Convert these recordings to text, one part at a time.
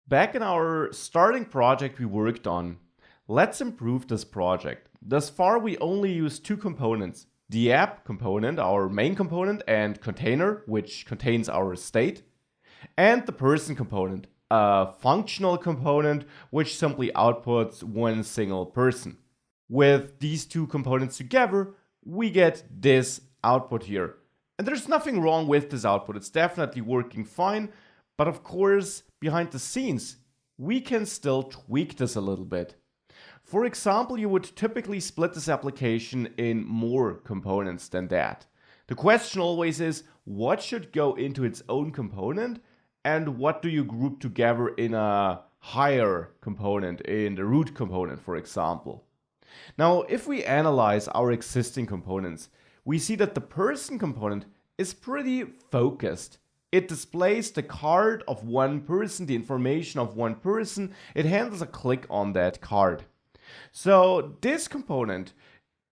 Back in our starting project we worked on, let's improve this project. Thus far we only use two components, the app component, our main component, and container, which contains our state, and the person component, a functional component which simply outputs one single person. With these two components together, we get this output here. And there's nothing wrong with this output, it's definitely working fine, but of course, behind the scenes, we can still tweak this a little bit. For example, you would typically split this application in more components than that. The question always is, what should go into its own component, and what do you group together in a higher component, in the root component, for example. Now, if we analyze our existing components, we see that the person component is pretty focused. It displays the card of one person, the information of one person. It handles a click on that card. So this component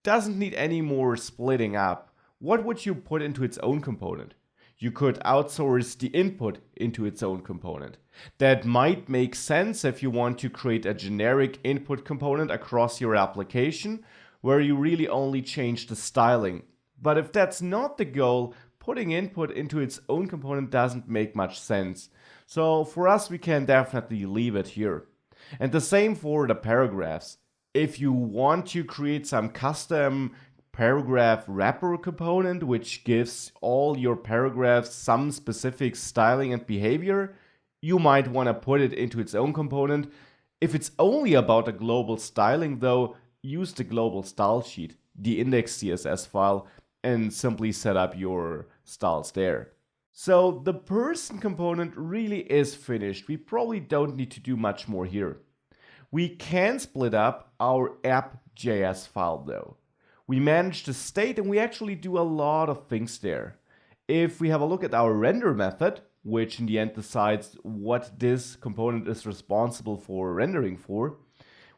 doesn't need any more splitting up. What would you put into its own component? You could outsource the input into its own component. That might make sense if you want to create a generic input component across your application where you really only change the styling. But if that's not the goal, putting input into its own component doesn't make much sense. So for us, we can definitely leave it here. And the same for the paragraphs. If you want to create some custom paragraph wrapper component, which gives all your paragraphs some specific styling and behavior, you might want to put it into its own component. If it's only about a global styling though, use the global style sheet, the index CSS file, and simply set up your styles there. So the person component really is finished. We probably don't need to do much more here. We can split up our app.js file though. We manage the state and we actually do a lot of things there. If we have a look at our render method, which in the end decides what this component is responsible for rendering for,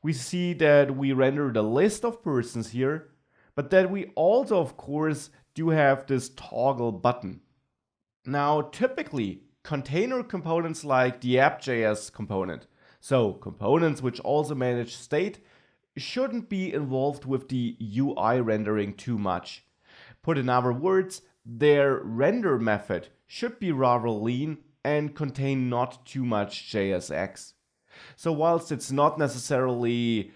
we see that we render the list of persons here, but that we also, of course, do have this toggle button. Now, typically, container components like the app.js component, so components which also manage state, shouldn't be involved with the UI rendering too much. Put in other words, their render method should be rather lean and contain not too much JSX. So whilst it's not necessarily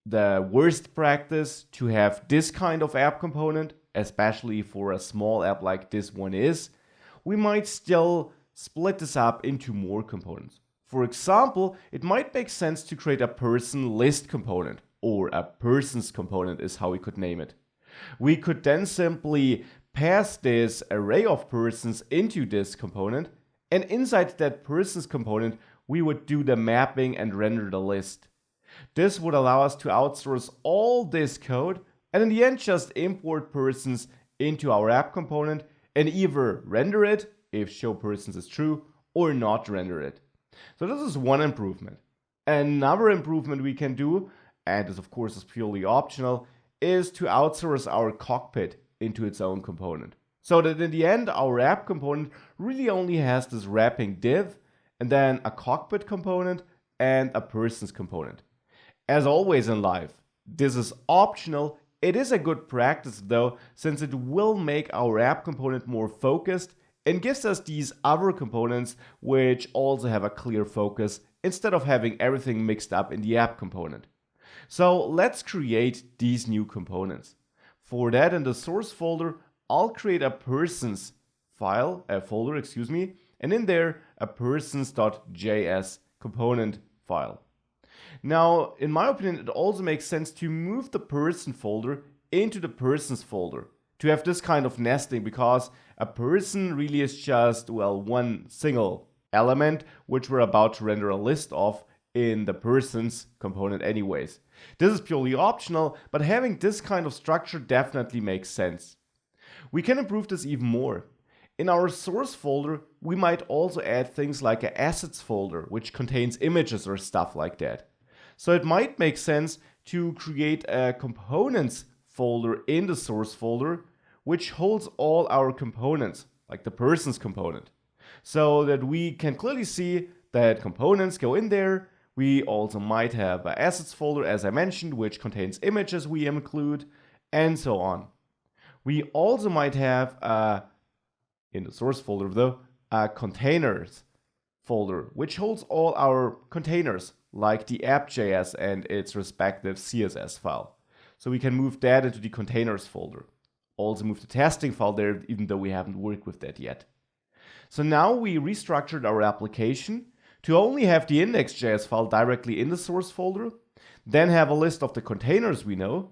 the worst practice to have this kind of app component, especially for a small app like this one is, we might still split this up into more components. For example, it might make sense to create a person list component, or a persons component is how we could name it. We could then simply pass this array of persons into this component, and inside that persons component, we would do the mapping and render the list. This would allow us to outsource all this code and in the end just import persons into our app component and either render it if show persons is true or not render it. So this is one improvement. Another improvement we can do, and this of course is purely optional, is to outsource our cockpit into its own component. So that in the end our app component really only has this wrapping div and then a cockpit component and a persons component. As always in life, this is optional. It is a good practice though, since it will make our app component more focused and gives us these other components which also have a clear focus instead of having everything mixed up in the app component. So let's create these new components. For that, in the source folder, I'll create a persons folder, and in there a persons.js component file. Now, in my opinion, it also makes sense to move the person folder into the persons folder to have this kind of nesting, because a person really is just, well, one single element which we're about to render a list of in the persons component anyways. This is purely optional, but having this kind of structure definitely makes sense. We can improve this even more. In our source folder, we might also add things like an assets folder, which contains images or stuff like that. So it might make sense to create a components folder in the source folder, which holds all our components, like the persons component, so that we can clearly see that components go in there. We also might have an assets folder, as I mentioned, which contains images we include, and so on. We also might have, in the source folder though, a containers folder, which holds all our containers, like the app.js and its respective CSS file. So we can move that into the containers folder. Also move the testing file there, even though we haven't worked with that yet. So now we restructured our application to only have the index.js file directly in the source folder, then have a list of the containers we know,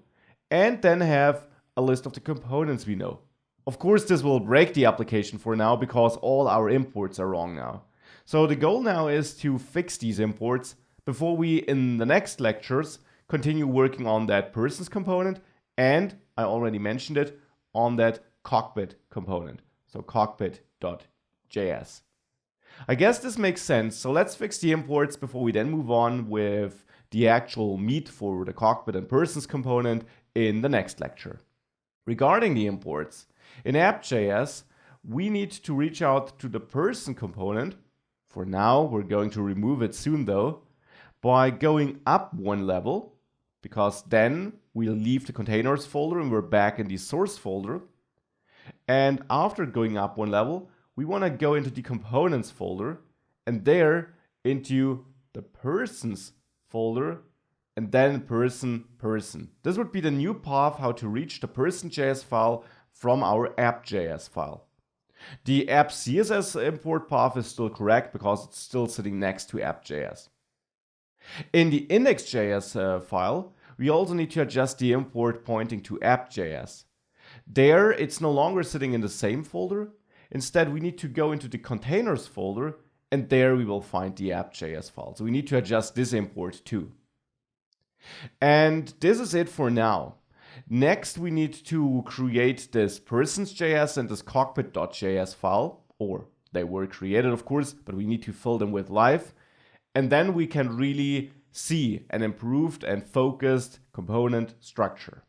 and then have a list of the components we know. Of course, this will break the application for now because all our imports are wrong now. So the goal now is to fix these imports before we, in the next lectures, continue working on that persons component, and I already mentioned it, on that cockpit component. So cockpit.js. I guess this makes sense, so let's fix the imports before we then move on with the actual meat for the cockpit and persons component in the next lecture. Regarding the imports, in app.js, we need to reach out to the person component. For now, we're going to remove it soon though, by going up one level, because then we'll leave the containers folder and we're back in the source folder. And after going up one level, we want to go into the components folder and there into the persons folder and then person. This would be the new path how to reach the person.js file from our app.js file. The app CSS import path is still correct because it's still sitting next to app.js. In the index.js file, we also need to adjust the import pointing to app.js. There, it's no longer sitting in the same folder. Instead, we need to go into the containers folder, and there we will find the app.js file. So we need to adjust this import too. And this is it for now. Next, we need to create this persons.js and this cockpit.js file, or they were created, of course, but we need to fill them with live. And then we can really see an improved and focused component structure.